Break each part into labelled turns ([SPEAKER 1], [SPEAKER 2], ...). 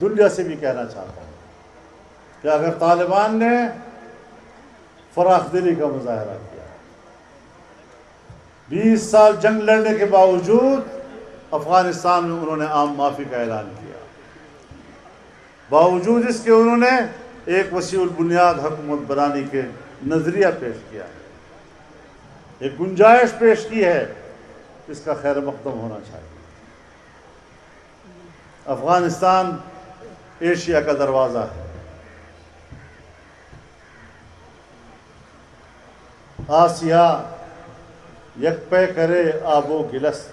[SPEAKER 1] دنیا سے بھی کہنا چاہتا ہوں کہ اگر طالبان نے فراخ دلی کا مظاہرہ کیا، 20 سال جنگ لڑنے کے باوجود افغانستان میں انہوں نے عام معافی کا اعلان کیا، باوجود اس کے انہوں نے ایک وسیع البنیاد حکومت بنانے کے نظریہ پیش کیا، ایک گنجائش پیش کی ہے، اس کا خیر مقدم ہونا چاہیے۔ افغانستان ایشیا کا دروازہ ہے، آسیا یک پے کرے آب و گلست،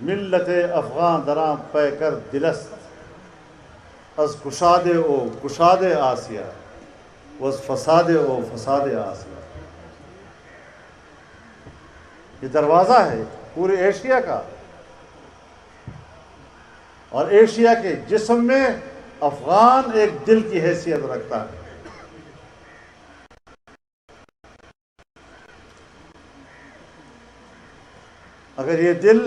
[SPEAKER 1] ملت افغان دراں پے کر دلست، از کشاد او کشاد آسیا وز فساد او فساد آسیا۔ یہ دروازہ ہے پورے ایشیا کا، اور ایشیا کے جسم میں افغان ایک دل کی حیثیت رکھتا ہے۔ اگر یہ دل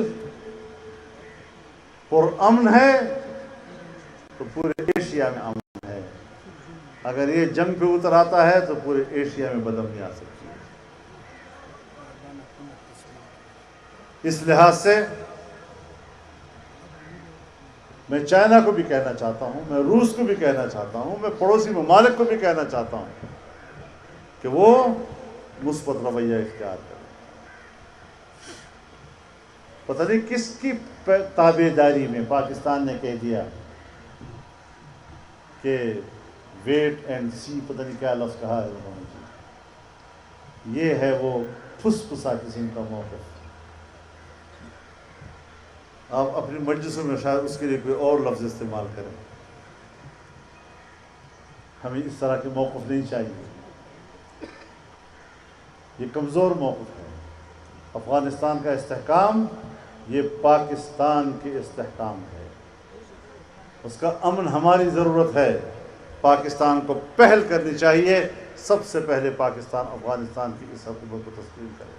[SPEAKER 1] پرامن ہے تو پورے ایشیا میں امن ہے، اگر یہ جنگ پہ اتر آتا ہے تو پورے ایشیا میں بدامنی آ سکتی ہے۔ اس لحاظ سے میں چائنا کو بھی کہنا چاہتا ہوں، میں روس کو بھی کہنا چاہتا ہوں، میں پڑوسی ممالک کو بھی کہنا چاہتا ہوں کہ وہ مثبت رویہ اختیار کریں۔ پتہ نہیں کس کی تابع داری میں پاکستان نے کہہ دیا کہ ویٹ اینڈ سی، پتہ نہیں کیا لفظ کہا ہے انہوں نے، یہ ہے وہ پھس پھسا قسم کا موقف۔ آپ اپنی مجلسوں میں شاید اس کے لیے کوئی اور لفظ استعمال کریں، ہمیں اس طرح کے موقف نہیں چاہیے، یہ کمزور موقف ہے۔ افغانستان کا استحکام یہ پاکستان کے استحکام ہے، اس کا امن ہماری ضرورت ہے۔ پاکستان کو پہل کرنی چاہیے، سب سے پہلے پاکستان افغانستان کی اس حکومت کو تسلیم کرے،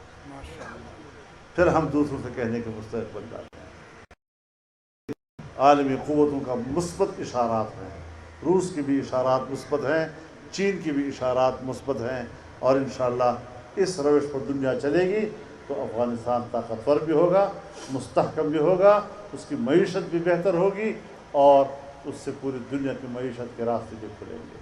[SPEAKER 1] پھر ہم دوسروں سے کہنے کے مستحق بن جاتے ہیں۔ عالمی قوتوں کا مثبت اشارات ہیں، روس کی بھی اشارات مثبت ہیں، چین کی بھی اشارات مثبت ہیں، اور انشاءاللہ اس روش پر دنیا چلے گی تو افغانستان طاقتور بھی ہوگا، مستحکم بھی ہوگا، اس کی معیشت بھی بہتر ہوگی، اور اس سے پوری دنیا کی معیشت کے راستے بھی کھلیں گے۔